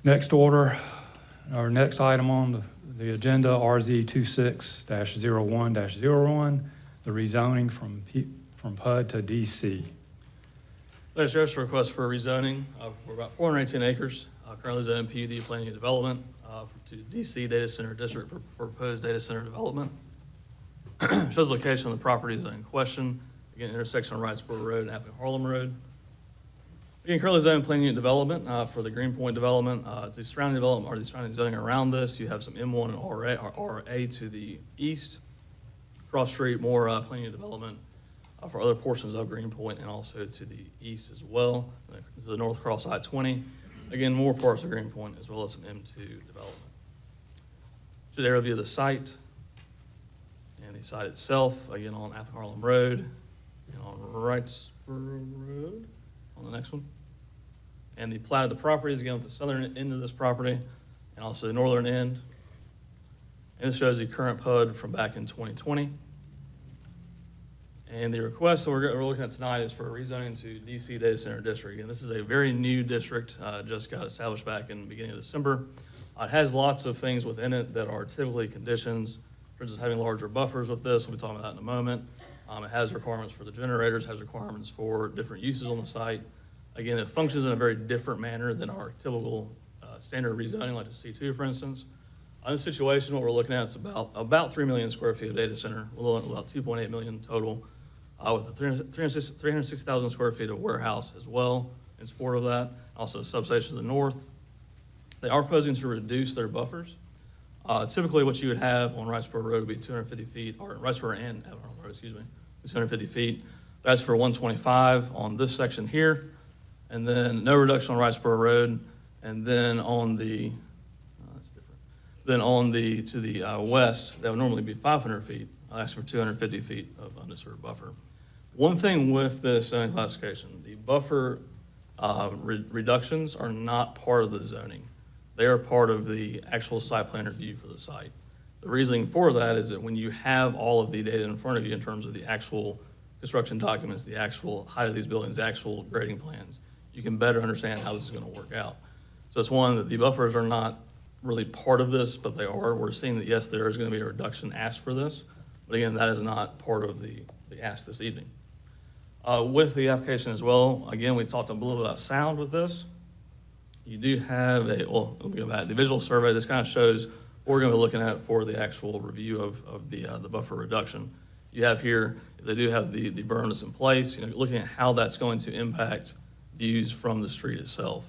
Next order, our next item on the agenda, RZ 26-01-01, the rezoning from PUD to DC. There's just a request for rezoning for about 418 acres, currently zoned PUD planning and development to DC Data Center District for proposed data center development. Shows the location of the properties in question. Again, intersection of Wrightsboro Road and Appling Harlem Road. Again, currently zoned planning and development for the Greenpoint development. It's the surrounding development or the surrounding zoning around this. You have some M1 and RA to the east. Cross street, more planning and development for other portions of Greenpoint and also to the east as well. To the north across I-20. Again, more parts of Greenpoint as well as some M2 development. Should aerial view of the site and the site itself, again on Appling Harlem Road and on Wrightsboro Road on the next one. And the plat of the properties, again, with the southern end of this property and also the northern end. And this shows the current PUD from back in 2020. And the request that we're looking at tonight is for a rezoning to DC Data Center District. And this is a very new district, just got established back in the beginning of December. It has lots of things within it that are typically conditions. For instance, having larger buffers with this, we'll be talking about that in a moment. It has requirements for the generators, has requirements for different uses on the site. Again, it functions in a very different manner than our typical standard rezoning, like the C2, for instance. In this situation, what we're looking at is about 3 million square feet of data center, about 2.8 million total, with the 360,000 square feet of warehouse as well in support of that. Also a substation to the north. They are proposing to reduce their buffers. Typically what you would have on Wrightsboro Road would be 250 feet, or Wrightsboro and Appling Road, excuse me, 250 feet. That's for 125 on this section here. And then no reduction on Wrightsboro Road. And then on the, that's different. Then on the, to the west, that would normally be 500 feet. I'll ask for 250 feet of undisturbed buffer. One thing with this zoning classification, the buffer reductions are not part of the zoning. They are part of the actual site plan review for the site. The reasoning for that is that when you have all of the data in front of you in terms of the actual construction documents, the actual height of these buildings, the actual grading plans, you can better understand how this is going to work out. So it's one that the buffers are not really part of this, but they are. We're seeing that, yes, there is going to be a reduction asked for this. But again, that is not part of the ask this evening. With the application as well, again, we talked a little bit about sound with this. You do have well, let me go back. The visual survey, this kind of shows what we're going to be looking at for the actual review of the buffer reduction. You have here, they do have the berm that's in place, looking at how that's going to impact views from the street itself.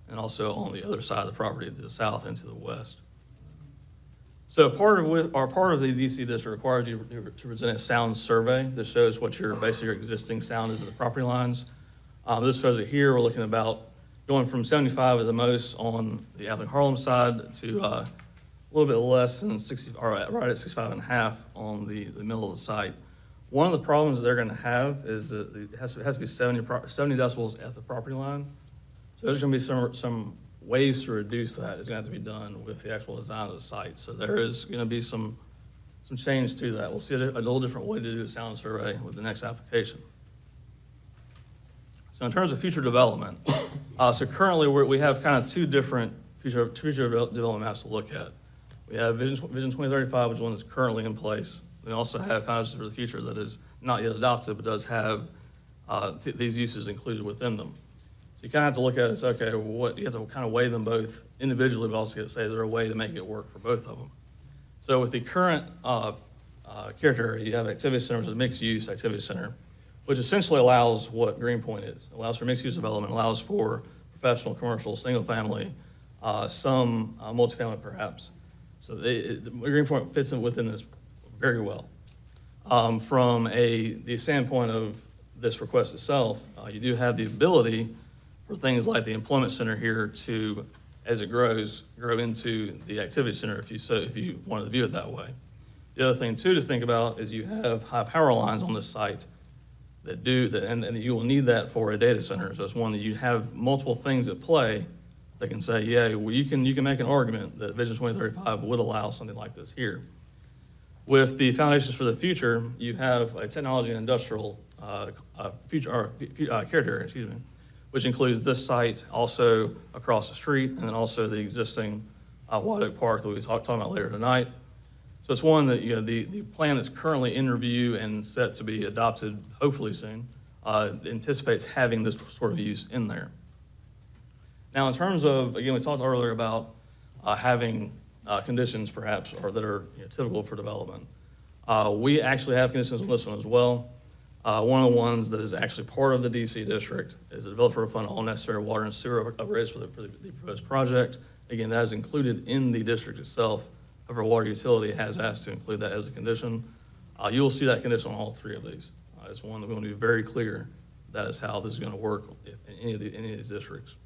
And also on the other side of the property to the south and to the west. So part of the DC district requires you to present a sound survey that shows what your existing sound is at the property lines. This shows it here. We're looking about going from 75 at the most on the Appling Harlem side to a little bit less than 60, or right at 65.5 on the middle of the site. One of the problems they're going to have is that it has to be 70 decibels at the property line. So there's going to be some ways to reduce that. It's going to have to be done with the actual design of the site. So there is going to be some change to that. We'll see a little different way to do the sound survey with the next application. So in terms of future development, so currently we have kind of two different future development maps to look at. We have Vision 2035, which is one that's currently in place. We also have Foundations for the Future that is not yet adopted, but does have these uses included within them. So you kind of have to look at it and say, okay, you have to kind of weigh them both individually, but also say, is there a way to make it work for both of them? So with the current character area, you have activity center, which is a mixed use activity center, which essentially allows what Greenpoint is. It allows for mixed use development, allows for professional, commercial, single family, some multifamily perhaps. So Greenpoint fits in within this very well. From the standpoint of this request itself, you do have the ability for things like the employment center here to, as it grows, grow into the activity center if you wanted to view it that way. The other thing too to think about is you have high power lines on this site that and you will need that for a data center. So it's one that you have multiple things at play that can say, yeah, well, you can make an argument that Vision 2035 would allow something like this here. With the Foundations for the Future, you have a technology and industrial character area, which includes this site, also across the street, and then also the existing White Oak Park that we'll be talking about later tonight. So it's one that, the plan that's currently in review and set to be adopted hopefully soon anticipates having this sort of use in there. Now, in terms of, again, we talked earlier about having conditions perhaps or that are typical for development. We actually have conditions on this one as well. One of the ones that is actually part of the DC district is the developer will fund all necessary water and sewer upgrades for the proposed project. Again, that is included in the district itself. However, water utility has asked to include that as a condition. You will see that condition on all three of these. It's one that we want to be very clear that is how this is going to work in any of these districts.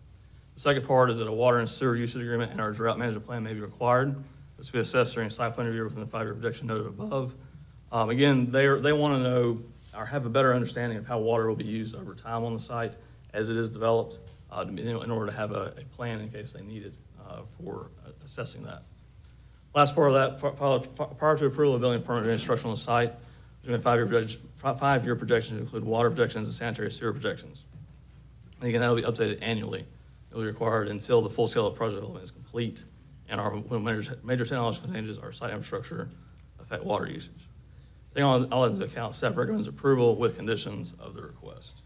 The second part is that a water and sewer usage agreement and our drought management plan may be required. This will be assessed during site plan review within the 5-year projection noted above. Again, they want to know or have a better understanding of how water will be used over time on the site as it is developed in order to have a plan in case they need it for assessing that. Last part of that, prior to approval of building permit or construction on the site, there's going to be a 5-year projection to include water projections and sanitary sewer projections. And again, that will be updated annually. It will be required until the full-scale project development is complete and our major technological changes, our site infrastructure affect water usage. Taking all into account, staff recommends approval with conditions of the request.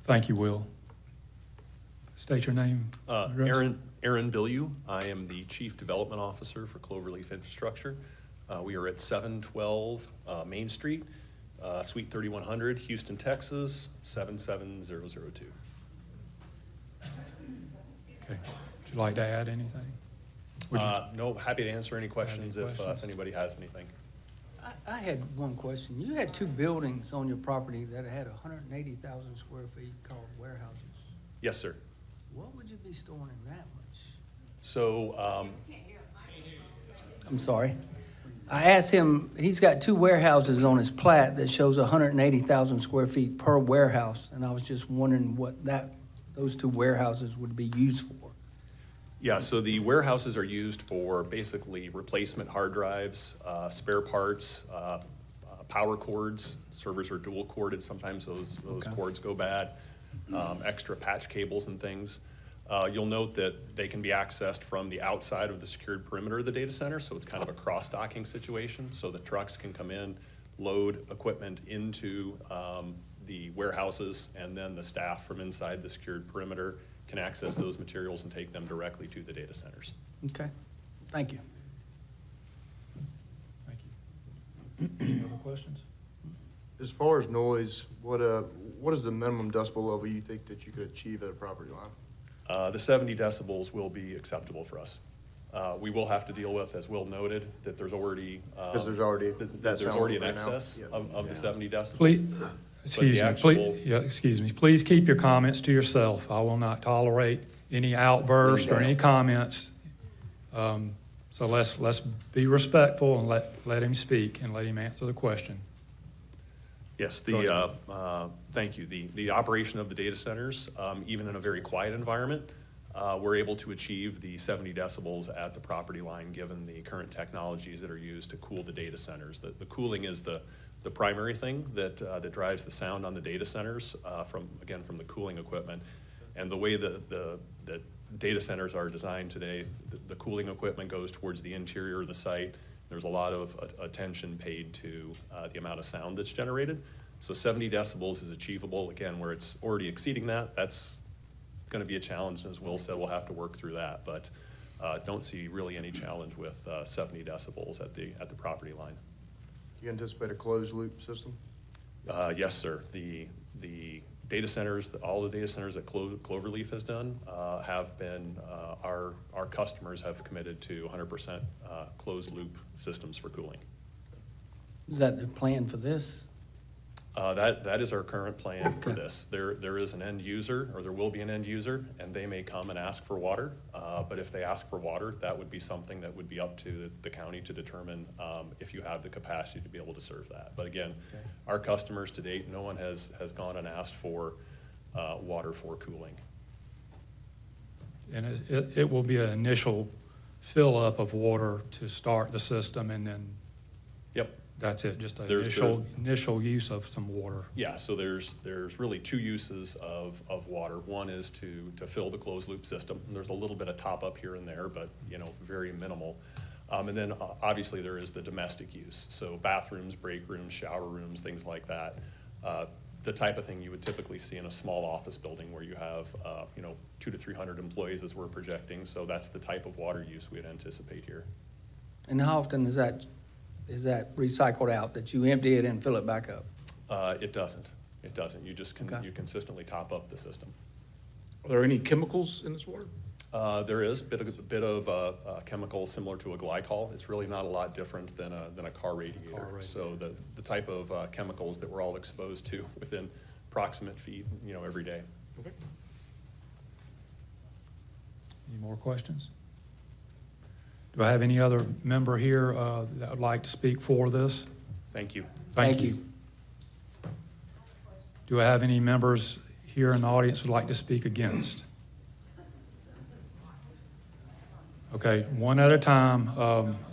Thank you, Will. State your name. Address. Aaron Bilyeu. I am the Chief Development Officer for Cloverleaf Infrastructure. We are at 712 Main Street, Suite 3100, Houston, Texas, 77002. Okay. Would you like to add anything? No, happy to answer any questions if anybody has anything. I had one question. You had two buildings on your property that had 180,000 square feet called warehouses. Yes, sir. What would you be storing in that much? So, I'm sorry. I asked him, he's got two warehouses on his plat that shows 180,000 square feet per warehouse, and I was just wondering what those two warehouses would be used for. yeah, so the warehouses are used for basically replacement hard drives, spare parts, power cords. Servers are dual corded. Sometimes those Okay. cords go bad. Extra patch cables and things. You'll note that they can be accessed from the outside of the secured perimeter of the data center, so it's kind of a cross-docking situation, so the trucks can come in, load equipment into the warehouses, and then the staff from inside the secured perimeter can access those materials and take them directly to the data centers. Okay, thank you. Thank you. Any other questions? As far as noise, what is the minimum decibel level you think that you could achieve at a property line? The 70 decibels will be acceptable for us. We will have to deal with, as Will noted, that there's already. Because there's already There's sound already an there now. excess Yeah. of the 70 decibels. Please, actual- excuse me. Please keep your comments to yourself. I will not tolerate any outbursts or any comments. So let's be respectful and let him speak and let him answer the question. Yes, Go thank you. The operation of the data centers, even in a very quiet environment, we're able to achieve the 70 decibels at the property line, given the current technologies that are used to cool the data centers. The cooling is the primary thing that drives the sound on the data centers from the cooling equipment. And the way the data centers are designed today, the cooling equipment goes towards the interior of the site. There's a lot of attention paid to the amount of sound that's generated. So 70 decibels is achievable. Again, where it's already exceeding that, that's going to be a challenge. As Will said, we'll have to work through that. But don't see really any challenge with 70 decibels at the property line. You anticipate a closed loop system? Yes, sir. The data centers, all the data centers that Cloverleaf has done have been, our customers have committed to 100% closed loop systems for cooling. Is that the plan for this? That is our current plan for Okay. this. There is an end user, or there will be an end user, and they may come and ask for water. But if they ask for water, that would be something that would be up to the county to determine if you have the capacity to be able to serve that. But again, Okay. our customers to date, no one has gone and asked for water for cooling. And it will be an initial fill-up of water to start the system and then Yep. That's it, just an There's- initial use of some water. Yeah, so there's really two uses of water. One is to fill the closed loop system. And there's a little bit of top up here and there, but, very minimal. And then obviously there is the domestic use. So bathrooms, break rooms, shower rooms, things like that. The type of thing you would typically see in a small office building where you have, 200 to 300 employees as we're projecting. So that's the type of water use we'd anticipate here. And how often is that recycled out, that you empty it and fill it back up? It doesn't. It doesn't. You just Okay. you consistently top up the system. Are there any chemicals in this water? There is a bit of chemical similar to a glycol. It's really not a lot different than a car radiator. So the type of chemicals that we're all exposed to within proximate feet, every day. Okay. Any more questions? Do I have any other member here that would like to speak for this? Thank you. Thank you. Do I have any members here in the audience who would like to speak against? Okay, one at a time.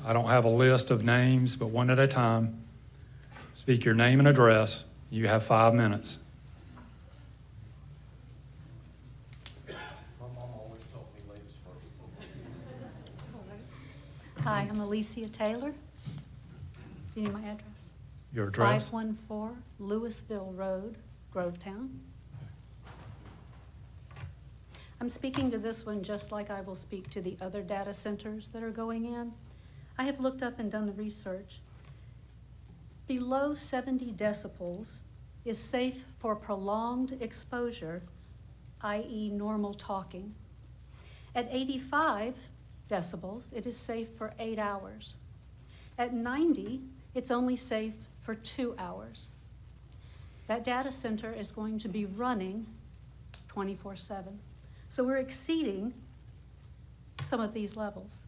I don't have a list of names, but one at a time. Speak your name and address. You have 5 minutes. Hi, I'm Alicia Taylor. Do you need my address? Your address? 514 Louisville Road, Grovetown. I'm speaking to this one just like I will speak to the other data centers that are going in. I have looked up and done the research. Below 70 decibels is safe for prolonged exposure, i.e. normal talking. At 85 decibels, it is safe for 8 hours. At 90, it's only safe for 2 hours. That data center is going to be running 24/7. So we're exceeding some of these levels.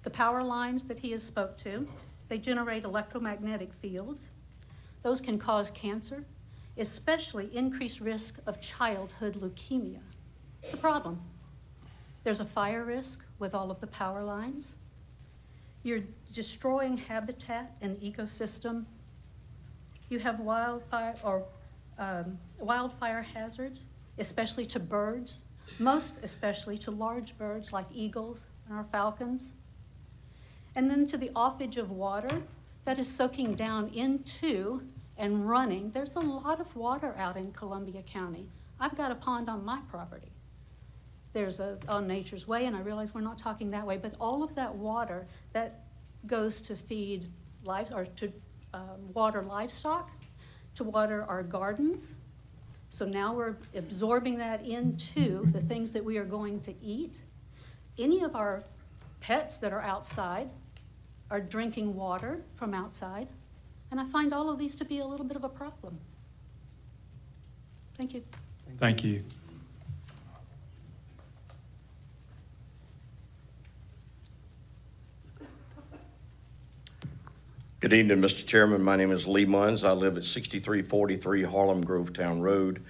The power lines that he has spoke to, they generate electromagnetic fields. Those can cause cancer, especially increased risk of childhood leukemia. It's a problem. There's a fire risk with all of the power lines. You're destroying habitat and ecosystem. You have wildfire hazards, especially to birds, most especially to large birds like eagles and our falcons. And then to the offage of water that is soaking down into and running. There's a lot of water out in Columbia County. I've got a pond on my property. There's on Nature's Way, and I realize we're not talking that way, but all of that water that goes to feed water livestock, to water our gardens. So now we're absorbing that into the things that we are going to eat. Any of our pets that are outside are drinking water from outside, and I find all of these to be a little bit of a problem. Thank you. Thank you. Good evening, Mr. Chairman. My name is Lee Munns. I live at 6343 Harlem Grovetown Road,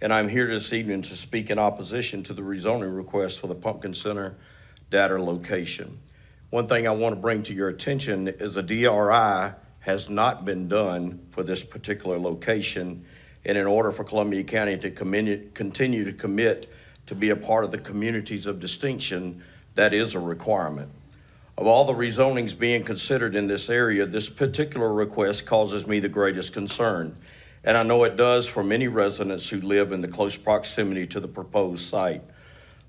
and I'm here this evening to speak in opposition to the rezoning request for the Pumpkin Center data location. One thing I want to bring to your attention is a DRI has not been done for this particular location, and in order for Columbia County to continue to commit to be a part of the communities of distinction, that is a requirement. Of all the rezonings being considered in this area, this particular request causes me the greatest concern. And I know it does for many residents who live in the close proximity to the proposed site.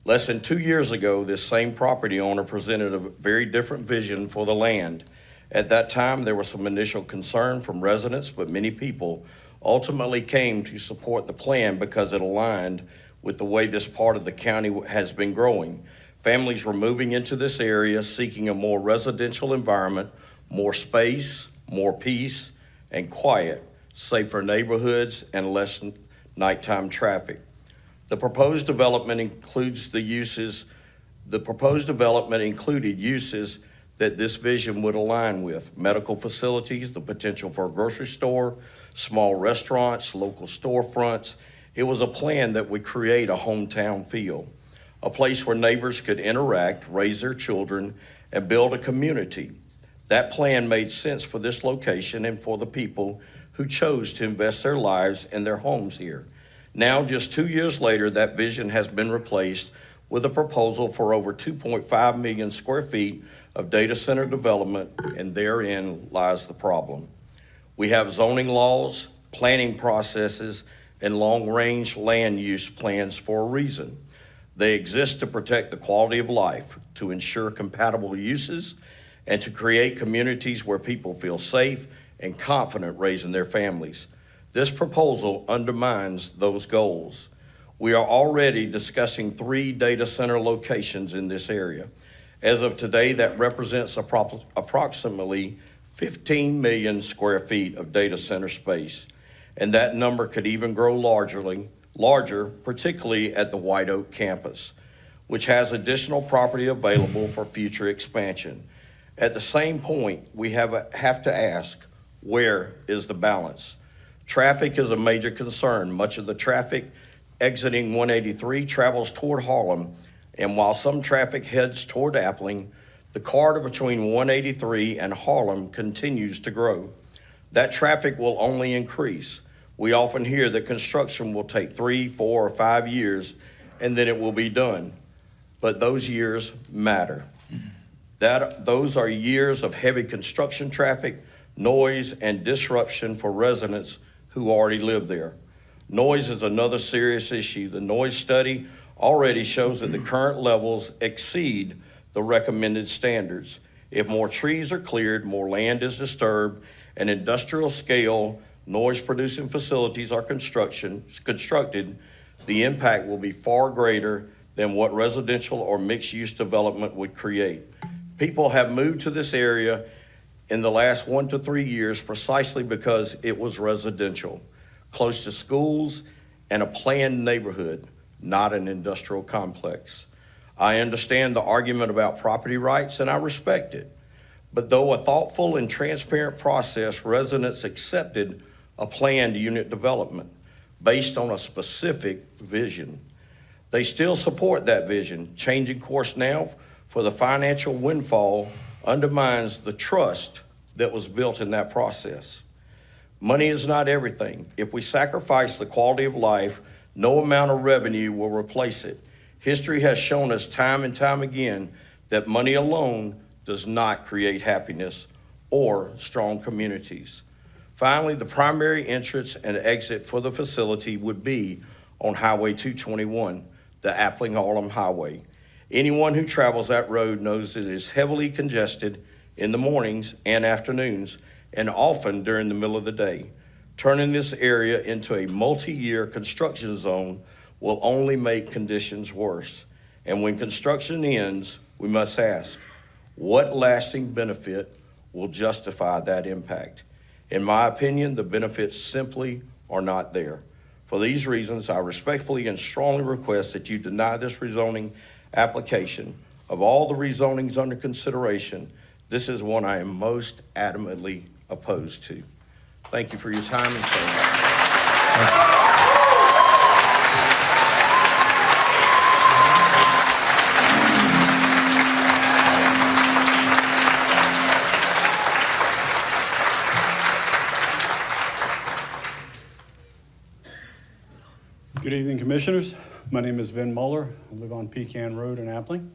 Less than 2 years ago, this same property owner presented a very different vision for the land. At that time, there was some initial concern from residents, but many people ultimately came to support the plan because it aligned with the way this part of the county has been growing. Families were moving into this area seeking a more residential environment, more space, more peace and quiet, safer neighborhoods, and less nighttime traffic. The proposed development included uses that this vision would align with: medical facilities, the potential for a grocery store, small restaurants, local storefronts. It was a plan that would create a hometown feel, a place where neighbors could interact, raise their children, and build a community. That plan made sense for this location and for the people who chose to invest their lives and their homes here. Now, just 2 years later, that vision has been replaced with a proposal for over 2.5 million square feet of data center development, and therein lies the problem. We have zoning laws, planning processes, and long-range land use plans for a reason. They exist to protect the quality of life, to ensure compatible uses, and to create communities where people feel safe and confident raising their families. This proposal undermines those goals. We are already discussing 3 data center locations in this area. As of today, that represents approximately 15 million square feet of data center space, and that number could even grow larger, particularly at the White Oak campus, which has additional property available for future expansion. At the same point, we have to ask, where is the balance? Traffic is a major concern. Much of the traffic exiting 183 travels toward Harlem, and while some traffic heads toward Appling, the corridor between 183 and Harlem continues to grow. That traffic will only increase. We often hear that construction will take 3, 4, or 5 years, and then it will be done. But those years matter. Those are years of heavy construction traffic, noise, and disruption for residents who already live there. Noise is another serious issue. The noise study already shows that the current levels exceed the recommended standards. If more trees are cleared, more land is disturbed, and industrial scale noise-producing facilities are constructed, the impact will be far greater than what residential or mixed-use development would create. People have moved to this area in the last 1 to 3 years precisely because it was residential, close to schools and a planned neighborhood, not an industrial complex. I understand the argument about property rights, and I respect it. But though a thoughtful and transparent process, residents accepted a planned unit development based on a specific vision. They still support that vision. Changing course now for the financial windfall undermines the trust that was built in that process. Money is not everything. If we sacrifice the quality of life, no amount of revenue will replace it. History has shown us time and time again that money alone does not create happiness or strong communities. Finally, the primary entrance and exit for the facility would be on Highway 221, the Appling-Harlem Highway. Anyone who travels that road knows it is heavily congested in the mornings and afternoons, and often during the middle of the day. Turning this area into a multi-year construction zone will only make conditions worse. And when construction ends, we must ask, what lasting benefit will justify that impact? In my opinion, the benefits simply are not there. For these reasons, I respectfully and strongly request that you deny this rezoning application. Of all the rezonings under consideration, this is one I am most adamantly opposed to. Thank you for your time and service. Good evening, Commissioners. My name is Vin Muller. I live on Pecan Road in Appling.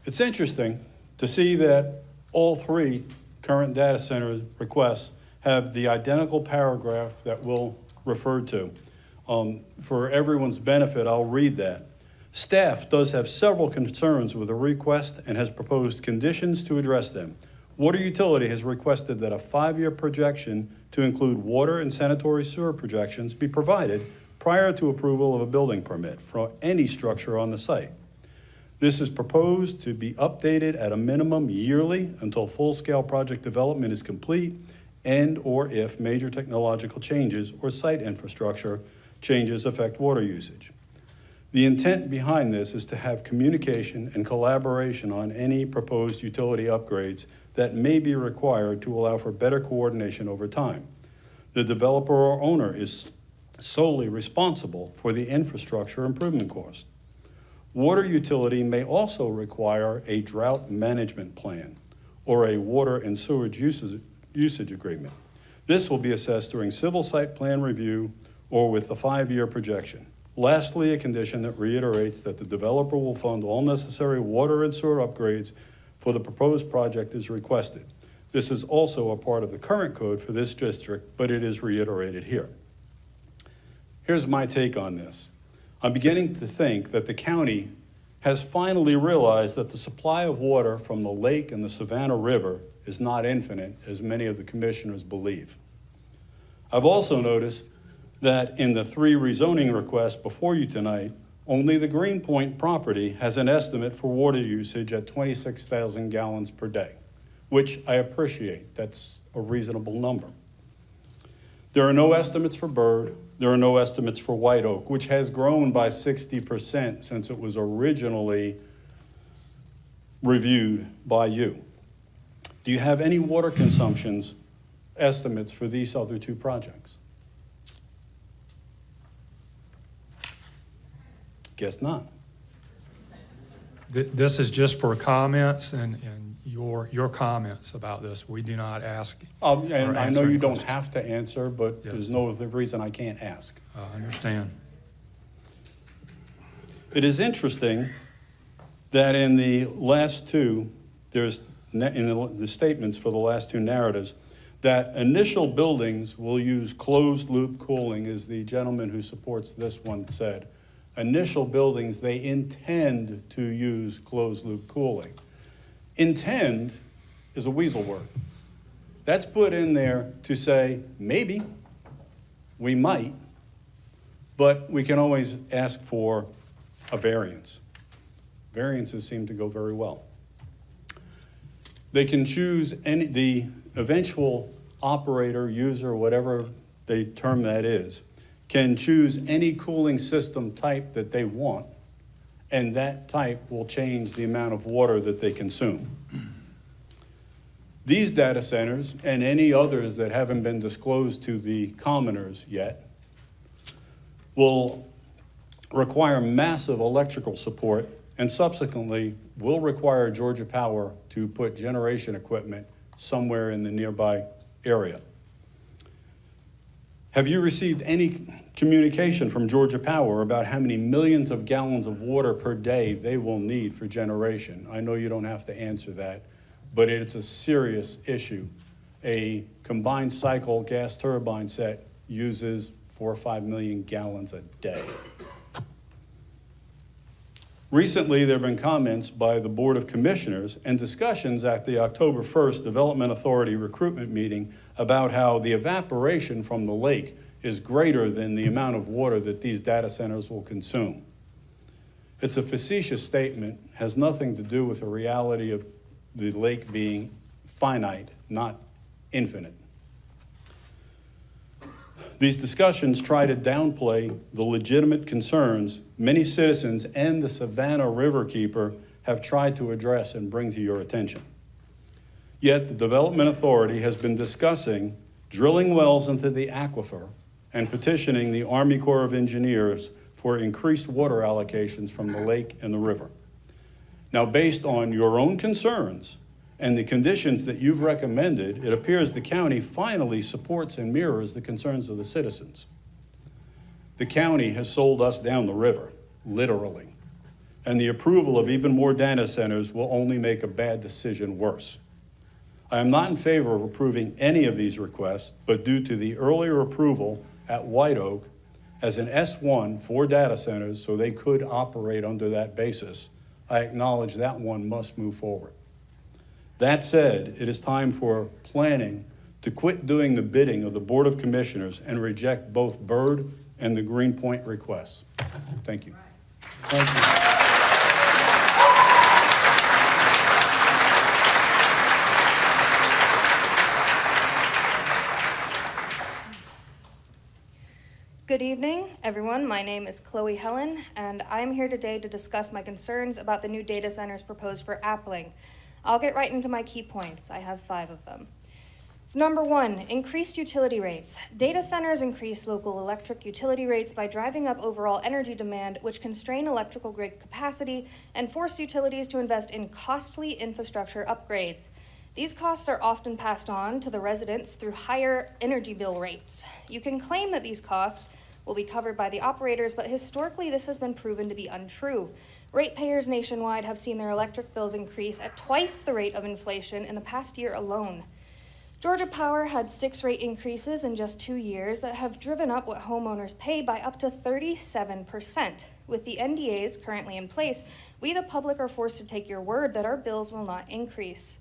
It's interesting to see that all 3 current data center requests have the identical paragraph that we'll refer to. For everyone's benefit, I'll read that. Staff does have several concerns with the request and has proposed conditions to address them. Water Utility has requested that a 5-year projection to include water and sanitary sewer projections be provided prior to approval of a building permit for any structure on the site. This is proposed to be updated at a minimum yearly until full-scale project development is complete and/or if major technological changes or site infrastructure changes affect water usage. The intent behind this is to have communication and collaboration on any proposed utility upgrades that may be required to allow for better coordination over time. The developer or owner is solely responsible for the infrastructure improvement cost. Water Utility may also require a drought management plan or a water and sewage usage agreement. This will be assessed during civil site plan review or with the 5-year projection. Lastly, a condition that reiterates that the developer will fund all necessary water and sewer upgrades for the proposed project is requested. This is also a part of the current code for this district, but it is reiterated here. Here's my take on this. I'm beginning to think that the county has finally realized that the supply of water from the lake and the Savannah River is not infinite, as many of the commissioners believe. I've also noticed that in the 3 rezoning requests before you tonight, only the Greenpoint property has an estimate for water usage at 26,000 gallons per day, which I appreciate. That's a reasonable number. There are no estimates for Bird. There are no estimates for White Oak, which has grown by 60% since it was originally reviewed by you. Do you have any water consumptions estimates for these other 2 projects? Guess not. This is just for comments and your comments about this. We do not ask. And or I know answer you any don't questions. have to answer, but Yes. there's no other reason I can't ask. I understand. It is interesting that in the last 2, there's, in the statements for the last 2 narratives, that initial buildings will use closed-loop cooling, as the gentleman who supports this one said. Initial buildings, they intend to use closed-loop cooling. Intend is a weasel word. That's put in there to say, maybe, we might, but we can always ask for a variance. Variances seem to go very well. They can choose the eventual operator, user, whatever they term that is, can choose any cooling system type that they want, and that type will change the amount of water that they consume. These data centers, and any others that haven't been disclosed to the commoners yet, will require massive electrical support and subsequently will require Georgia Power to put generation equipment somewhere in the nearby area. Have you received any communication from Georgia Power about how many millions of gallons of water per day they will need for generation? I know you don't have to answer that, but it's a serious issue. A combined cycle gas turbine set uses 4 or 5 million gallons a day. Recently, there have been comments by the Board of Commissioners and discussions at the October 1st Development Authority recruitment meeting about how the evaporation from the lake is greater than the amount of water that these data centers will consume. It's a facetious statement, has nothing to do with the reality of the lake being finite, not infinite. These discussions try to downplay the legitimate concerns many citizens and the Savannah Riverkeeper have tried to address and bring to your attention. Yet the Development Authority has been discussing drilling wells into the aquifer and petitioning the Army Corps of Engineers for increased water allocations from the lake and the river. Now, based on your own concerns and the conditions that you've recommended, it appears the county finally supports and mirrors the concerns of the citizens. The county has sold us down the river, literally, and the approval of even more data centers will only make a bad decision worse. I am not in favor of approving any of these requests, but due to the earlier approval at White Oak as an S1 for data centers so they could operate under that basis, I acknowledge that one must move forward. That said, it is time for planning to quit doing the bidding of the Board of Commissioners and reject both Bird and the Greenpoint requests. Thank you. Thank you. Good evening, everyone. My name is Chloe Helen, and I'm here today to discuss my concerns about the new data centers proposed for Appling. I'll get right into my key points. I have 5 of them. Number 1, increased utility rates. Data centers increase local electric utility rates by driving up overall energy demand, which constrain electrical grid capacity and force utilities to invest in costly infrastructure upgrades. These costs are often passed on to the residents through higher energy bill rates. You can claim that these costs will be covered by the operators, but historically this has been proven to be untrue. Ratepayers nationwide have seen their electric bills increase at twice the rate of inflation in the past year alone. Georgia Power had 6 rate increases in just 2 years that have driven up what homeowners pay by up to 37%. With the NDAs currently in place, we the public are forced to take your word that our bills will not increase.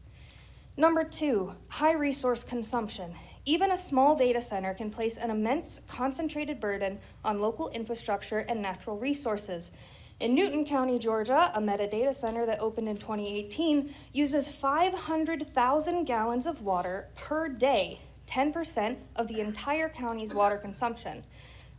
Number 2, high resource consumption. Even a small data center can place an immense concentrated burden on local infrastructure and natural resources. In Newton County, Georgia, a Meta data center that opened in 2018 uses 500,000 gallons of water per day, 10% of the entire county's water consumption.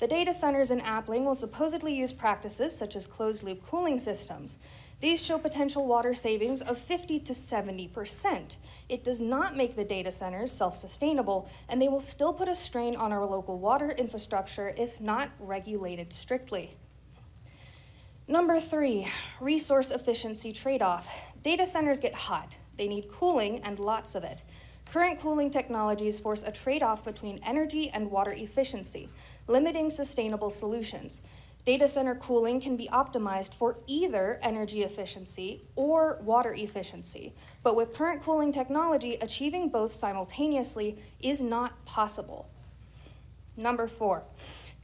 The data centers in Appling will supposedly use practices such as closed-loop cooling systems. These show potential water savings of 50 to 70%. It does not make the data centers self-sustainable, and they will still put a strain on our local water infrastructure if not regulated strictly. Number 3, resource efficiency trade-off. Data centers get hot. They need cooling and lots of it. Current cooling technologies force a trade-off between energy and water efficiency, limiting sustainable solutions. Data center cooling can be optimized for either energy efficiency or water efficiency, but with current cooling technology, achieving both simultaneously is not possible. Number 4,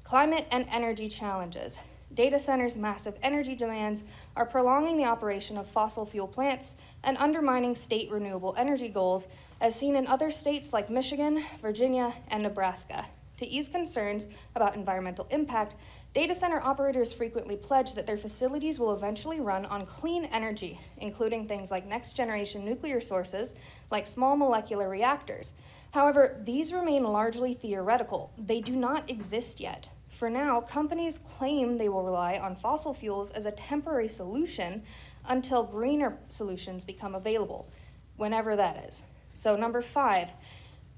climate and energy challenges. Data centers' massive energy demands are prolonging the operation of fossil fuel plants and undermining state renewable energy goals, as seen in other states like Michigan, Virginia, and Nebraska. To ease concerns about environmental impact, data center operators frequently pledge that their facilities will eventually run on clean energy, including things like next-generation nuclear sources, like small molecular reactors. However, these remain largely theoretical. They do not exist yet. For now, companies claim they will rely on fossil fuels as a temporary solution until greener solutions become available, whenever that is. So number 5,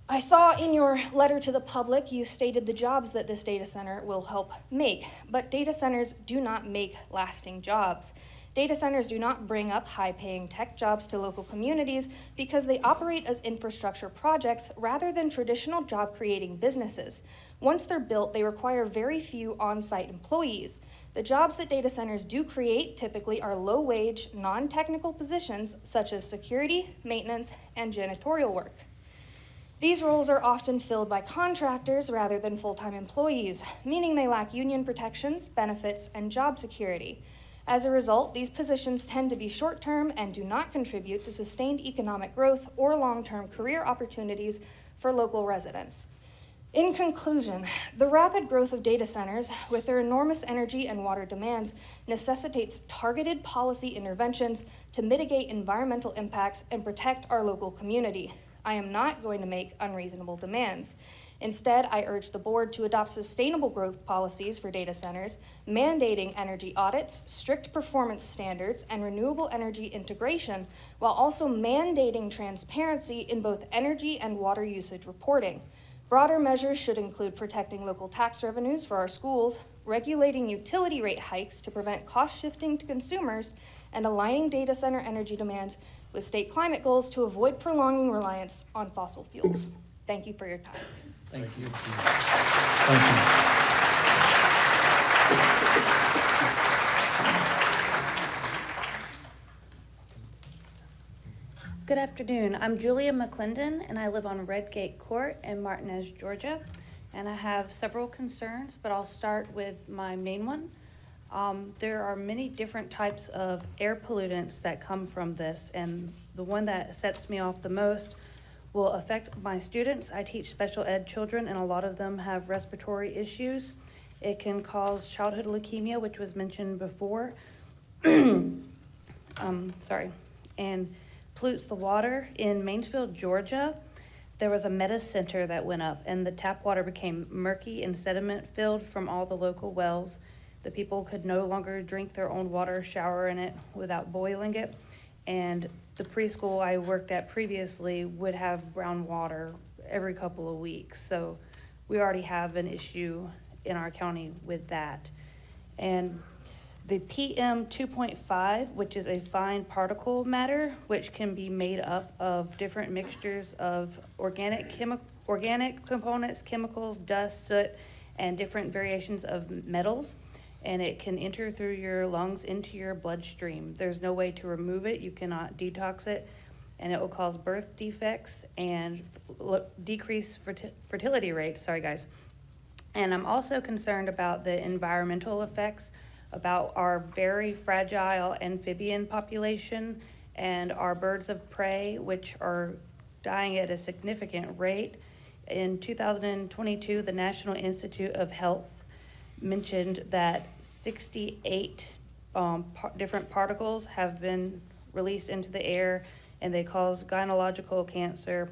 I saw in your letter to the public you stated the jobs that this data center will help make, but data centers do not make lasting jobs. Data centers do not bring up high-paying tech jobs to local communities because they operate as infrastructure projects rather than traditional job-creating businesses. Once they're built, they require very few on-site employees. The jobs that data centers do create typically are low-wage, non-technical positions such as security, maintenance, and janitorial work. These roles are often filled by contractors rather than full-time employees, meaning they lack union protections, benefits, and job security. As a result, these positions tend to be short-term and do not contribute to sustained economic growth or long-term career opportunities for local residents. In conclusion, the rapid growth of data centers, with their enormous energy and water demands, necessitates targeted policy interventions to mitigate environmental impacts and protect our local community. I am not going to make unreasonable demands. Instead, I urge the board to adopt sustainable growth policies for data centers, mandating energy audits, strict performance standards, and renewable energy integration, while also mandating transparency in both energy and water usage reporting. Broader measures should include protecting local tax revenues for our schools, regulating utility rate hikes to prevent cost shifting to consumers, and aligning data center energy demands with state climate goals to avoid prolonging reliance on fossil fuels. Thank you for your time. Thank you. Thank you. Good afternoon. I'm Julia McClendon, and I live on Redgate Court in Martinez, Georgia. And I have several concerns, but I'll start with my main one. There are many different types of air pollutants that come from this, and the one that sets me off the most will affect my students. I teach special ed children, and a lot of them have respiratory issues. It can cause childhood leukemia, which was mentioned before. And pollutes the water. In Mansfield, Georgia, there was a Meta center that went up, and the tap water became murky and sediment filled from all the local wells. The people could no longer drink their own water, shower in it without boiling it. And the preschool I worked at previously would have brown water every couple of weeks. So we already have an issue in our county with that. And The PM 2.5, which is a fine particle matter, which can be made up of different mixtures of organic components, chemicals, dust, soot, and different variations of metals. And it can enter through your lungs into your bloodstream. There's no way to remove it. You cannot detox it. And it will cause birth defects and decrease fertility rate. Sorry, guys. And I'm also concerned about the environmental effects, about our very fragile amphibian population and our birds of prey, which are dying at a significant rate. In 2022, the National Institute of Health mentioned that 68 different particles have been released into the air, and they cause gynecological cancer.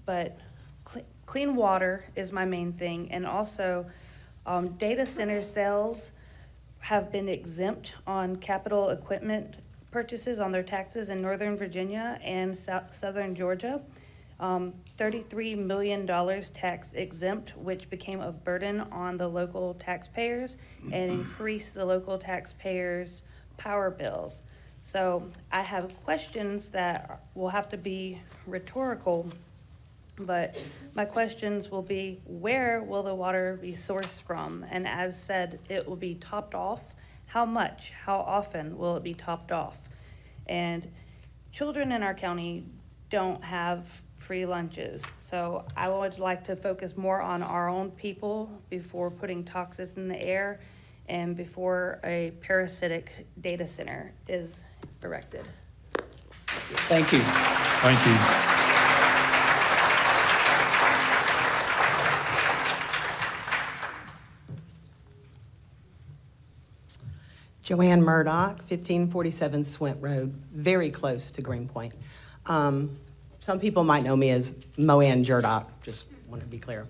But clean water is my main thing, and also data center sales have been exempt on capital equipment purchases on their taxes in Northern Virginia and Southern Georgia. $33 million tax exempt, which became a burden on the local taxpayers and increased the local taxpayers' power bills. So I have questions that will have to be rhetorical, but my questions will be, where will the water be sourced from? And as said, it will be topped off. How much? How often will it be topped off? And children in our county don't have free lunches. So I would like to focus more on our own people before putting toxins in the air and before a parasitic data center is erected. Thank you. Thank you. Joanne Murdoch, 1547 Swint Road, very close to Greenpoint. Some people might know me as Moanne Jurdock, just want to be clear.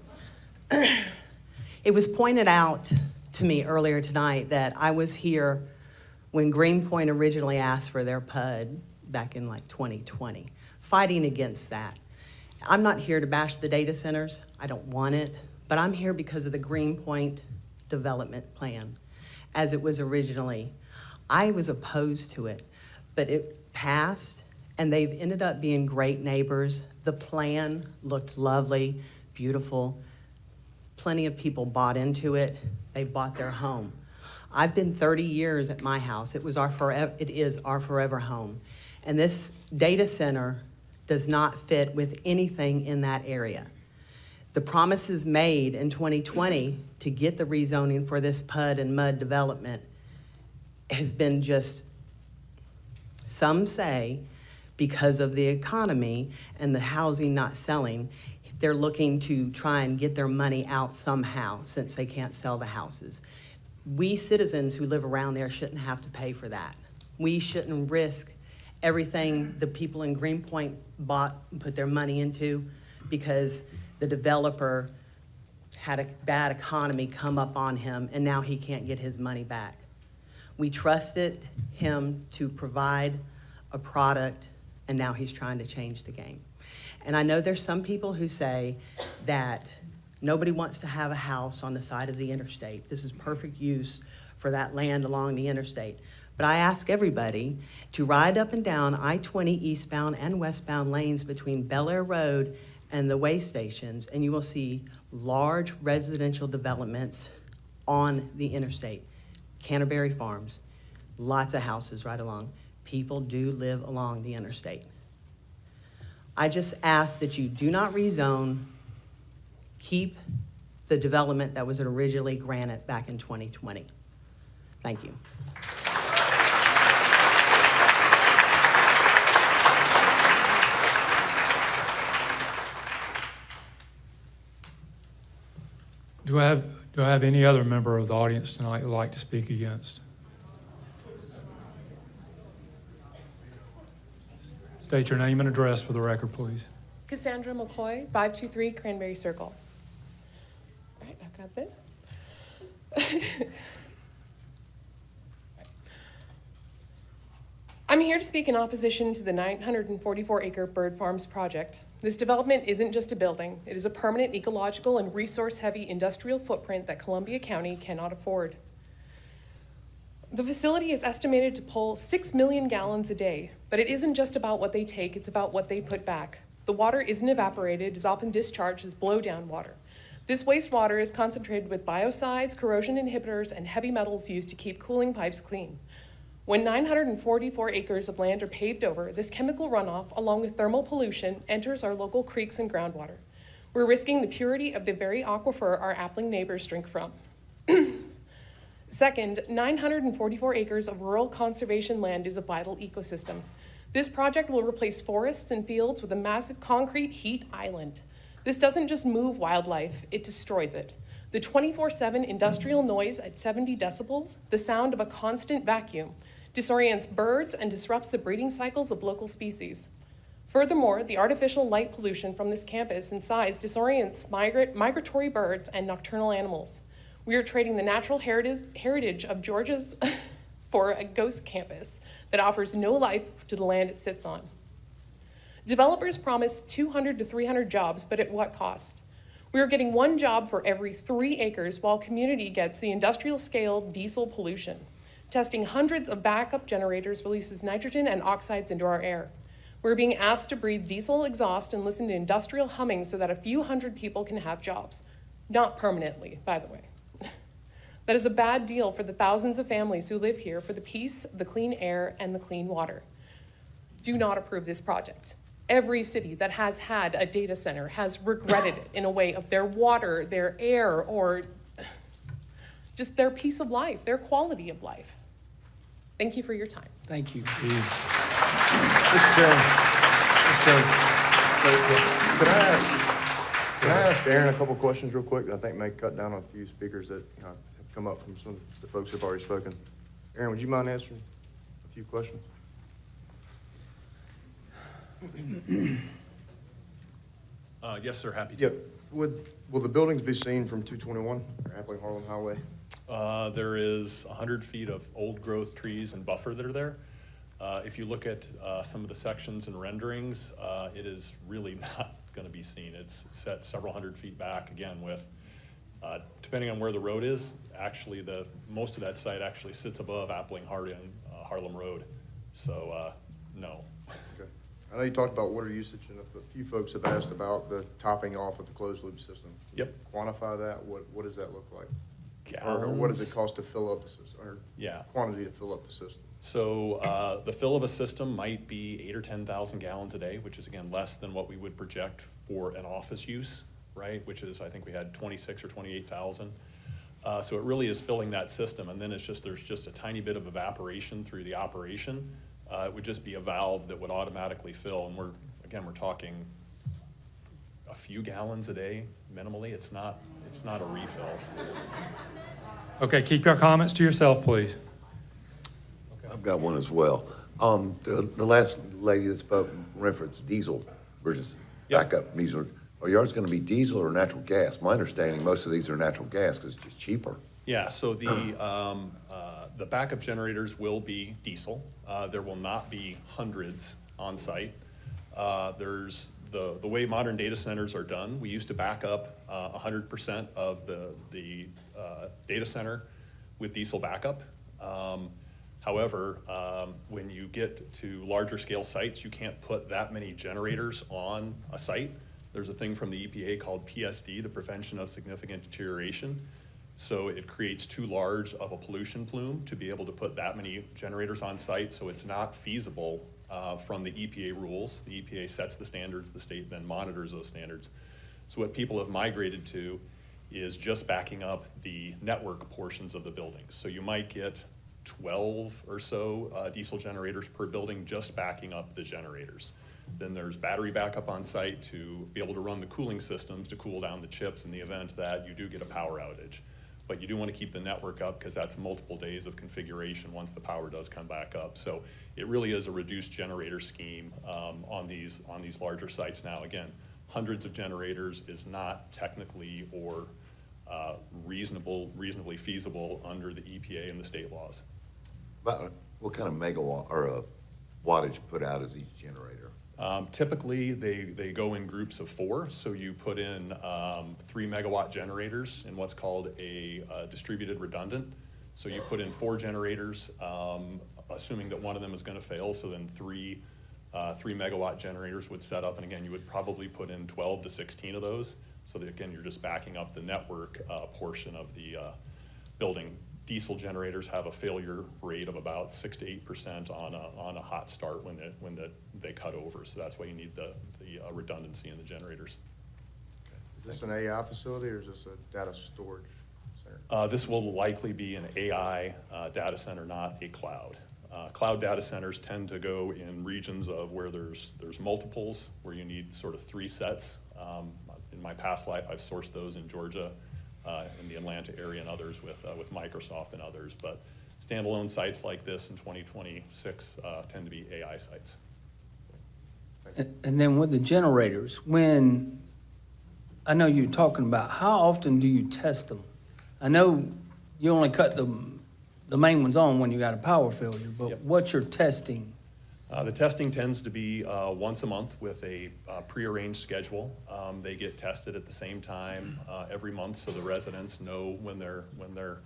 It was pointed out to me earlier tonight that I was here when Greenpoint originally asked for their PUD back in like 2020, fighting against that. I'm not here to bash the data centers, I don't want it, but I'm here because of the Greenpoint development plan as it was originally. I was opposed to it, but it passed, and they've ended up being great neighbors. The plan looked lovely, beautiful. Plenty of people bought into it. They bought their home. I've been 30 years at my house. It is our forever home. And this data center does not fit with anything in that area. The promises made in 2020 to get the rezoning for this PUD and MUD development has been just, some say, because of the economy and the housing not selling, they're looking to try and get their money out somehow since they can't sell the houses. We citizens who live around there shouldn't have to pay for that. We shouldn't risk everything the people in Greenpoint bought and put their money into because the developer had a bad economy come up on him and now he can't get his money back. We trusted him to provide a product and now he's trying to change the game. And I know there's some people who say that nobody wants to have a house on the side of the interstate. This is perfect use for that land along the interstate. But I ask everybody to ride up and down I-20 eastbound and westbound lanes between Bel Air Road and the way stations, and you will see large residential developments on the interstate. Canterbury Farms, lots of houses right along. People do live along the interstate. I just ask that you do not rezone, keep the development that was originally granted back in 2020. Thank you. Do I have any other member of the audience tonight who would like to speak against? State your name and address for the record, please. Cassandra McCoy, 523 Cranberry Circle. All right, I've got this. I'm here to speak in opposition to the 944-acre Bird Farms project. This development isn't just a building. It is a permanent ecological and resource-heavy industrial footprint that Columbia County cannot afford. The facility is estimated to pull 6 million gallons a day, but it isn't just about what they take, it's about what they put back. The water isn't evaporated, it is often discharged as blow-down water. This wastewater is concentrated with biocides, corrosion inhibitors, and heavy metals used to keep cooling pipes clean. When 944 acres of land are paved over, this chemical runoff, along with thermal pollution, enters our local creeks and groundwater. We're risking the purity of the very aquifer our Appling neighbors drink from. Second, 944 acres of rural conservation land is a vital ecosystem. This project will replace forests and fields with a massive concrete heat island. This doesn't just move wildlife, it destroys it. The 24/7 industrial noise at 70 decibels, the sound of a constant vacuum, disorients birds and disrupts the breeding cycles of local species. Furthermore, the artificial light pollution from this campus and size disorients migratory birds and nocturnal animals. We are trading the natural heritage of Georgia's for a ghost campus that offers no life to the land it sits on. Developers promise 200 to 300 jobs, but at what cost? We are getting 1 job for every 3 acres while community gets the industrial scale diesel pollution. Testing hundreds of backup generators releases nitrogen and oxides into our air. We're being asked to breathe diesel exhaust and listen to industrial humming so that a few hundred people can have jobs. Not permanently, by the way. That is a bad deal for the thousands of families who live here for the peace, the clean air, and the clean water. Do not approve this project. Every city that has had a data center has regretted it in a way of their water, their air, or just their peace of life, their quality of life. Thank you for your time. Thank you. Mr. Chairman, can I ask Aaron a couple questions real quick? I think may cut down on a few speakers that have come up from some of the folks who have already spoken. Aaron, would you mind answering a few questions? Yes, sir, happy to. Yep. Will the buildings be seen from 221 or Appling Harlem Highway? There is 100 feet of old growth trees and buffer that are there. If you look at some of the sections and renderings, it is really not going to be seen. It's set several hundred feet back, again, with, depending on where the road is, actually most of that site actually sits above Appling Harlem Road. So, no. Okay. I know you talked about water usage, and a few folks have asked about the topping off of the closed loop system. Yep. Quantify that. What does that look like? Gallons? Or what does it cost to fill up the system, or Yeah. quantity to fill up the system? So the fill of a system might be 8,000 or 10,000 gallons a day, which is again less than what we would project for an office use, right? Which is, I think we had 26 or 28,000. So it really is filling that system, and then there's just a tiny bit of evaporation through the operation. It would just be a valve that would automatically fill, and we're talking a few gallons a day minimally. It's not a refill. Okay, keep your comments to yourself, please. I've got one as well. The last lady that spoke referenced diesel versus Yep. backup diesel. Are yours gonna be diesel or natural gas? My understanding, most of these are natural gas because it's just cheaper. Yeah, so the backup generators will be diesel. There will not be hundreds on site. There's the way modern data centers are done. We used to back up 100% of the data center with diesel backup. However, when you get to larger scale sites, you can't put that many generators on a site. There's a thing from the EPA called PSD, the Prevention of Significant Deterioration. So it creates too large of a pollution plume to be able to put that many generators on site, so it's not feasible from the EPA rules. The EPA sets the standards, the state then monitors those standards. So what people have migrated to is just backing up the network portions of the buildings. So you might get 12 or so diesel generators per building just backing up the generators. Then there's battery backup on site to be able to run the cooling systems to cool down the chips in the event that you do get a power outage. But you do want to keep the network up because that's multiple days of configuration once the power does come back up. So it really is a reduced generator scheme on these larger sites now. Again, hundreds of generators is not technically or reasonably feasible under the EPA and the state laws. About what kind of megawatt or wattage put out as each generator? Typically, they go in groups of 4, so you put in 3 megawatt generators in what's called a distributed redundant. So you put in 4 generators, assuming that one of them is gonna fail, so then 3 megawatt generators would set up, and again, you would probably put in 12 to 16 of those, so that again, you're just backing up the network portion of the building. Diesel generators have a failure rate of about 6 to 8% on a hot start when they cut over. So that's why you need the redundancy in the generators. Is this an AI facility or is this a data storage center? This will likely be an AI data center, not a cloud. Cloud data centers tend to go in regions of where there's multiples, where you need sort of 3 sets. In my past life, I've sourced those in Georgia, in the Atlanta area and others with Microsoft and others. But standalone sites like this in 2026 tend to be AI sites. And then with the generators, when, I know you're talking about, how often do you test them? I know you only cut the main ones on when you got a power failure, but Yep. what's your testing? The testing tends to be once a month with a prearranged schedule. They get tested at the same time every month, so the residents know when they're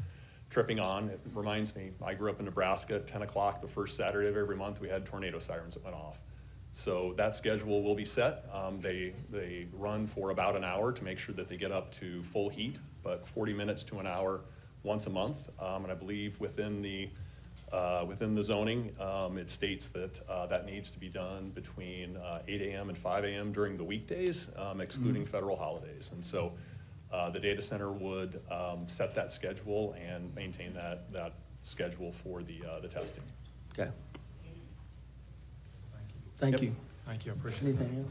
tripping on. It reminds me, I grew up in Nebraska. At 10 o'clock the first Saturday of every month, we had tornado sirens that went off. So that schedule will be set. They run for about an hour to make sure that they get up to full heat, but 40 minutes to an hour once a month. And I believe within the zoning, it states that that needs to be done between 8 a.m. and 5 a.m. during the weekdays, excluding federal holidays. And so the data center would set that schedule and maintain that schedule for the testing. Okay. Thank Yep. you. Thank you, I appreciate it. Anything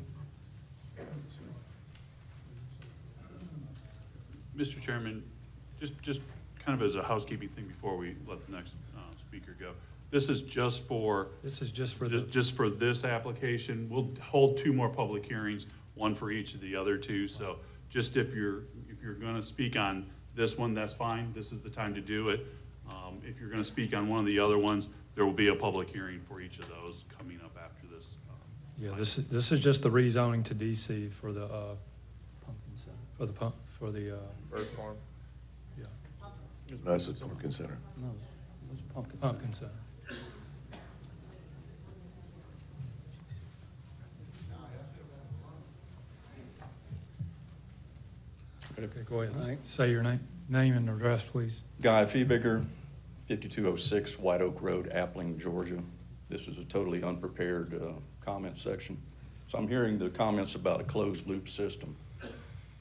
else? Mr. Chairman, just kind of as a housekeeping thing before we let the next speaker go. This is just for, This is just for the, just for this application. We'll hold 2 more public hearings, one for each of the other 2. So just if you're gonna speak on this one, that's fine. This is the time to do it. If you're gonna speak on one of the other ones, there will be a public hearing for each of those coming up after this. yeah, this is just the rezoning to DC for the, Pumpkin Center. for the, Bird farm? yeah, No, it's a Pumpkin Center. No, it was Pumpkin Center. Pumpkin Center. Okay, go ahead. All right. Say your name and address, please. Guy Feebiger, 5206 White Oak Road, Appling, Georgia. This is a totally unprepared comment section. So I'm hearing the comments about a closed loop system.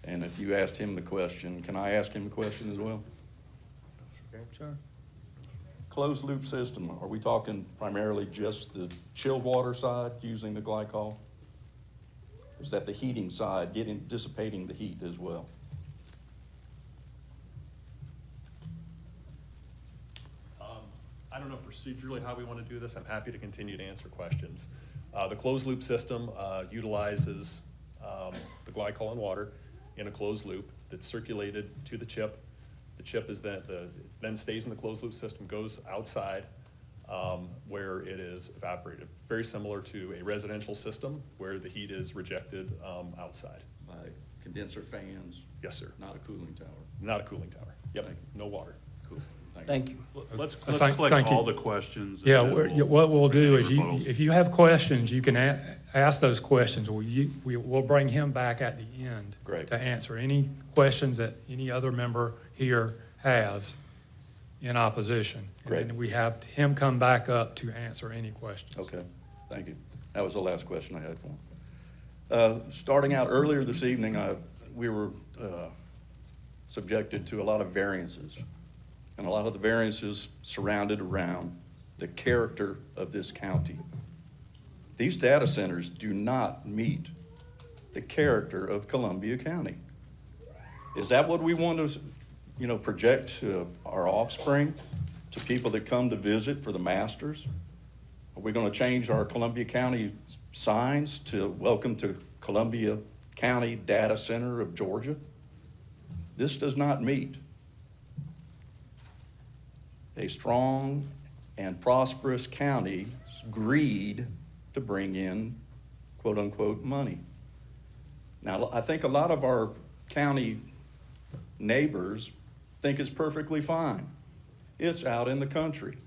And if you asked him the question, can I ask him a question as well? Okay. Sure. Closed loop system, are we talking primarily just the chilled water side using the glycol? Is that the heating side, dissipating the heat as well? I don't know procedurally how we want to do this. I'm happy to continue to answer questions. The closed loop system utilizes the glycol and water in a closed loop that's circulated to the chip. The chip is then stays in the closed loop system, goes outside where it is evaporated. Very similar to a residential system where the heat is rejected outside. By condenser fans? Yes, sir. Not a cooling tower? Not a cooling tower. Yep, Thank no water. Cool. Thank you. Let's Thank collect you. all the questions. and Yeah, then what we'll do is rebuttals. if you have questions, you can ask those questions. We'll bring him back at the end. Great. To answer any questions that any other member here has in opposition. Great. And then we have him come back up to answer any questions. Okay, thank you. That was the last question I had for him. Starting out earlier this evening, we were subjected to a lot of variances. And a lot of the variances surrounded around the character of this county. These data centers do not meet the character of Columbia County. Is that what we want to, project to our offspring, to people that come to visit for the Masters? Are we going to change our Columbia County signs to welcome to Columbia County Data Center of Georgia? This does not meet a strong and prosperous county's greed to bring in quote-unquote money. Now, I think a lot of our county neighbors think it's perfectly fine. It's out in the country.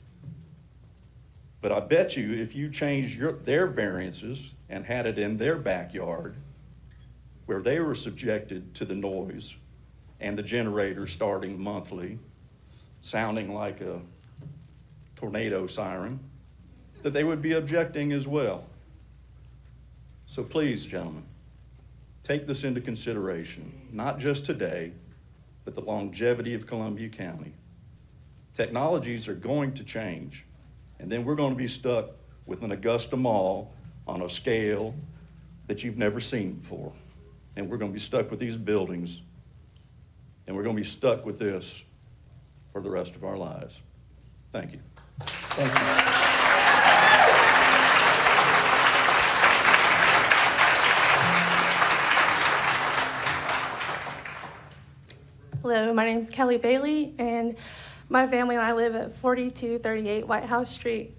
But I bet you if you change their variances and had it in their backyard, where they were subjected to the noise and the generator starting monthly, sounding like a tornado siren, that they would be objecting as well. So please, gentlemen, take this into consideration, not just today, but the longevity of Columbia County. Technologies are going to change, and then we're going to be stuck with an Augusta Mall on a scale that you've never seen before. And we're going to be stuck with these buildings, and we're going to be stuck with this for the rest of our lives. Thank you. Thank you. Hello, my name is Kelly Bailey, and my family and I live at 4238 White House Street.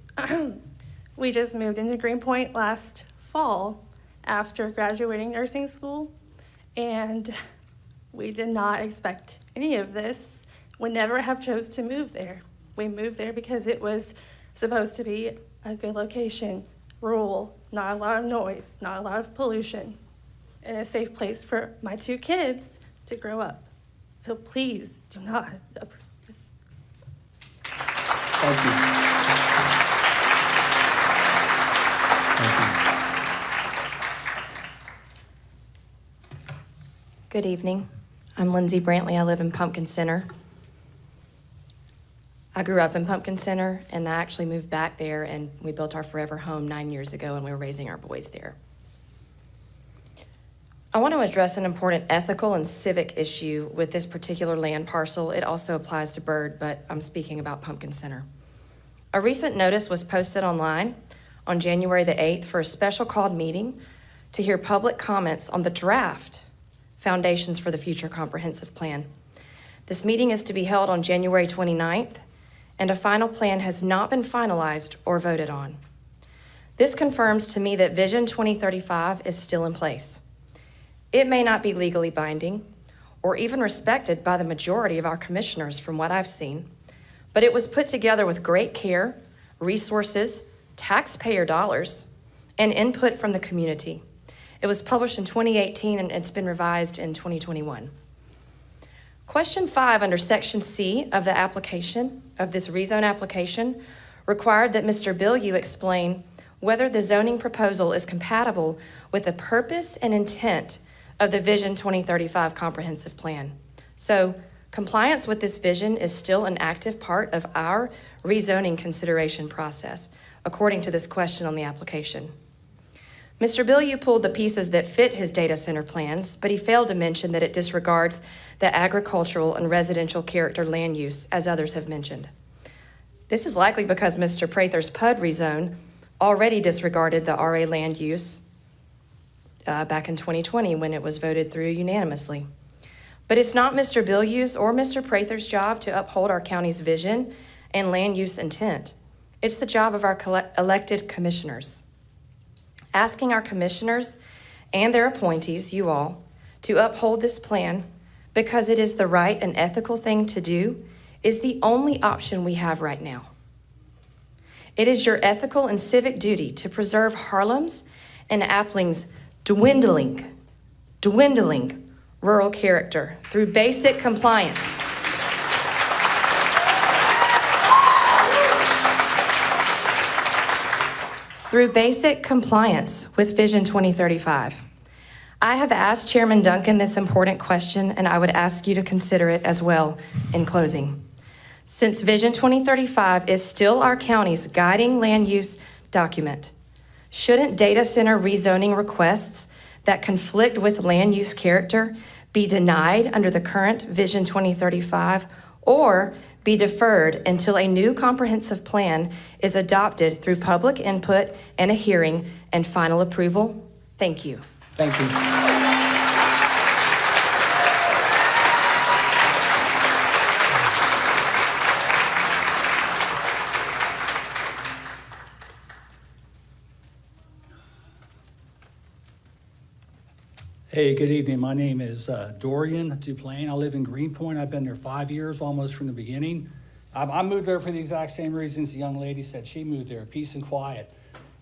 We just moved into Greenpoint last fall after graduating nursing school, and we did not expect any of this. We never have chose to move there. We moved there because it was supposed to be a good location, rural, not a lot of noise, not a lot of pollution, and a safe place for my 2 kids to grow up. So please do not approve this. Thank you. Good evening. I'm Lindsay Brantley. I live in Pumpkin Center. I grew up in Pumpkin Center, and I actually moved back there, and we built our forever home 9 years ago, and we were raising our boys there. I want to address an important ethical and civic issue with this particular land parcel. It also applies to Byrd, but I'm speaking about Pumpkin Center. A recent notice was posted online on January the 8th for a special called meeting to hear public comments on the draft Foundations for the Future Comprehensive Plan. This meeting is to be held on January 29th, and a final plan has not been finalized or voted on. This confirms to me that Vision 2035 is still in place. It may not be legally binding or even respected by the majority of our commissioners from what I've seen, but it was put together with great care, resources, taxpayer dollars, and input from the community. It was published in 2018 and it's been revised in 2021. Question 5 under Section C of the application, of this rezone application, required that Mr. Bilyeu explain whether the zoning proposal is compatible with the purpose and intent of the Vision 2035 Comprehensive Plan. So compliance with this vision is still an active part of our rezoning consideration process, according to this question on the application. Mr. Bilyeu pulled the pieces that fit his data center plans, but he failed to mention that it disregards the agricultural and residential character land use, as others have mentioned. This is likely because Mr. Prather's PUD rezone already disregarded the RA land use back in 2020 when it was voted through unanimously. But it's not Mr. Bilyeu's or Mr. Prather's job to uphold our county's vision and land use intent. It's the job of our elected commissioners. Asking our commissioners and their appointees, you all, to uphold this plan because it is the right and ethical thing to do is the only option we have right now. It is your ethical and civic duty to preserve Harlem's and Appling's dwindling rural character through basic compliance. Through basic compliance with Vision 2035. I have asked Chairman Duncan this important question, and I would ask you to consider it as well in closing. Since Vision 2035 is still our county's guiding land use document, shouldn't data center rezoning requests that conflict with land use character be denied under the current Vision 2035 or be deferred until a new comprehensive plan is adopted through public input and a hearing and final approval? Thank you. Thank you. Hey, good evening. My name is Dorian Duplain. I live in Greenpoint. I've been there 5 years, almost from the beginning. I moved there for the exact same reasons the young lady said she moved there, peace and quiet.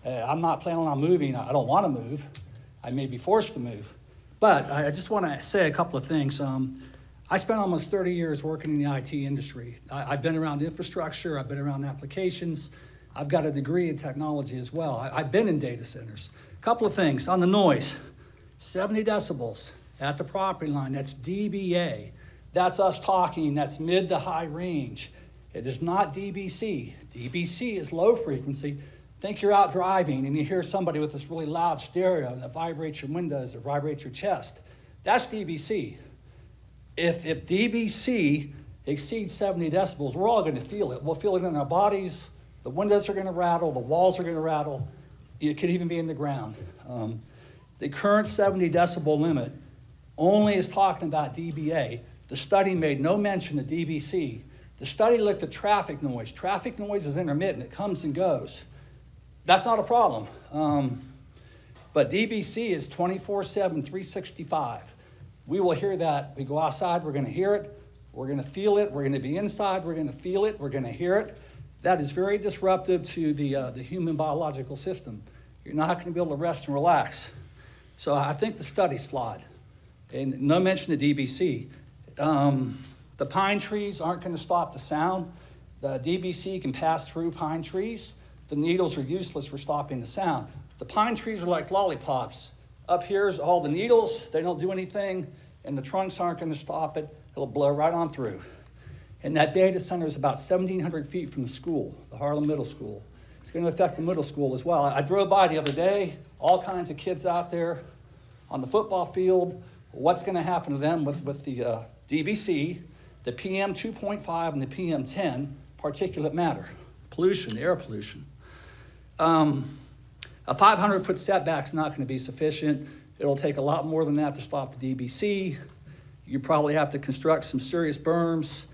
I'm not planning on moving. I don't want to move. I may be forced to move. But I just want to say a couple of things. I spent almost 30 years working in the IT industry. I've been around infrastructure. I've been around applications. I've got a degree in technology as well. I've been in data centers. A couple of things on the noise. 70 decibels at the property line, that's dBA. That's us talking, that's mid to high range. It is not DBC. DBC is low frequency. Think you're out driving and you hear somebody with this really loud stereo that vibrates your windows or vibrates your chest. That's DBC. If DBC exceeds 70 decibels, we're all gonna feel it. We'll feel it in our bodies. The windows are gonna rattle, the walls are gonna rattle. It could even be in the ground. The current 70 decibel limit only is talking about dBA. The study made no mention of DBC. The study looked at traffic noise. Traffic noise is intermittent, it comes and goes. That's not a problem. But DBC is 24/7, 365. We will hear that. We go outside, we're gonna hear it, we're gonna feel it, we're gonna be inside, we're gonna feel it, we're gonna hear it. That is very disruptive to the human biological system. You're not gonna be able to rest and relax. So I think the study's flawed, and no mention of DBC. The pine trees aren't gonna stop the sound. The DBC can pass through pine trees. The needles are useless for stopping the sound. The pine trees are like lollipops. Up here's all the needles, they don't do anything, and the trunks aren't gonna stop it. It'll blow right on through. And that data center is about 1,700 feet from the school, the Harlem Middle School. It's going to affect the middle school as well. I drove by the other day, all kinds of kids out there on the football field. What's going to happen to them with the DBC, the PM 2.5 and the PM 10 particulate matter, pollution, air pollution. A 500-foot setback's not going to be sufficient. It'll take a lot more than that to stop the DBC. You probably have to construct some serious berms.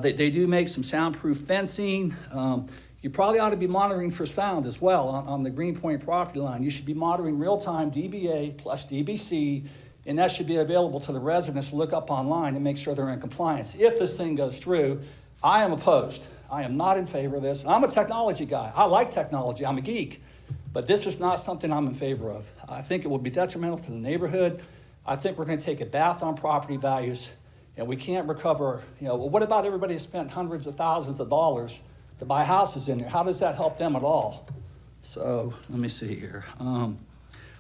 They do make some soundproof fencing. You probably ought to be monitoring for sound as well on the Greenpoint property line. You should be monitoring real-time dBA plus DBC, and that should be available to the residents to look up online and make sure they're in compliance. If this thing goes through, I am opposed. I am not in favor of this. I'm a technology guy. I like technology. I'm a geek. But this is not something I'm in favor of. I think it will be detrimental to the neighborhood. I think we're going to take a bath on property values, and we can't recover. What about everybody who spent hundreds of thousands of dollars to buy houses in there? How does that help them at all? So let me see here.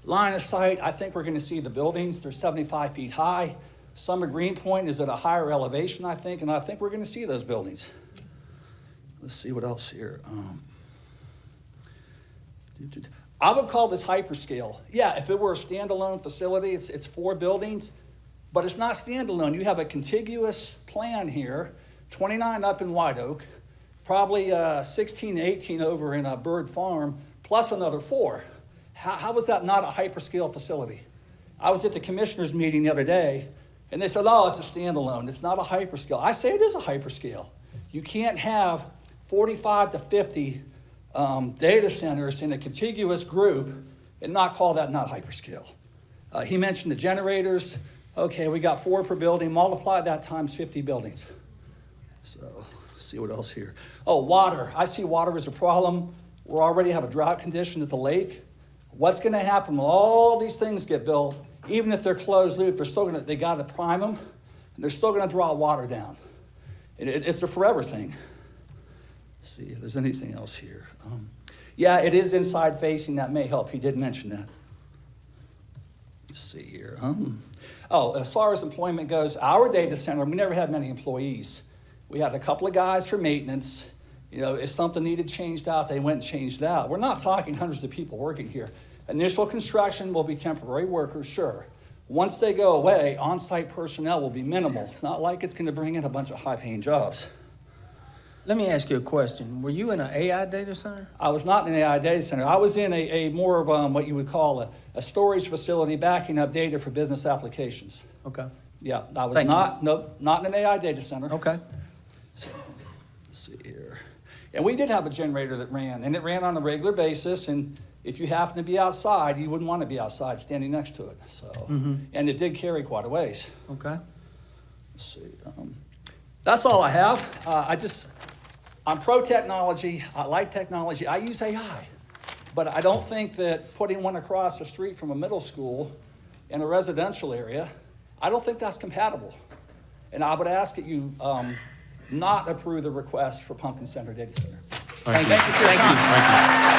Line of sight, I think we're going to see the buildings. They're 75 feet high. Summer Greenpoint is at a higher elevation, I think, and I think we're going to see those buildings. Let's see what else here. I would call this hyperscale. Yeah, if it were a standalone facility, it's 4 buildings, but it's not standalone. You have a contiguous plan here, 29 up in White Oak, probably 16 to 18 over in Bird Farm, plus another 4. How was that not a hyperscale facility? I was at the commissioners meeting the other day, and they said, oh, it's a standalone. It's not a hyperscale. I say it is a hyperscale. You can't have 45 to 50 data centers in a contiguous group and not call that not hyperscale. He mentioned the generators. Okay, we got 4 per building. Multiply that times 50 buildings. So, see what else here. Oh, water. I see water as a problem. We already have a drought condition at the lake. What's going to happen when all these things get built? Even if they're closed loop, they got to prime them, and they're still going to draw water down. It's a forever thing. Let's see if there's anything else here. Yeah, it is inside facing. That may help. He did mention that. Let's see here. As far as employment goes, our data center, we never had many employees. We had a couple of guys for maintenance. If something needed changed out, they went and changed out. We're not talking hundreds of people working here. Initial construction will be temporary workers, sure. Once they go away, on-site personnel will be minimal. It's not like it's going to bring in a bunch of high-paying jobs. Let me ask you a question. Were you in an AI data center? I was not in an AI data center. I was in a more of what you would call a storage facility backing up data for business applications. Okay. Yeah, I was not in an AI data center. Okay. So, let's see here. And we did have a generator that ran, and it ran on a regular basis, and if you happen to be outside, you wouldn't want to be outside standing next to it, so. And it did carry quite a ways. Okay. Let's see, that's all I have. I'm pro-technology, I like technology, I use AI. But I don't think that putting one across the street from a middle school in a residential area, I don't think that's compatible. And I would ask that you not approve the request for Pumpkin Center Data Center. Thank you. Thank you for your time. Thank you.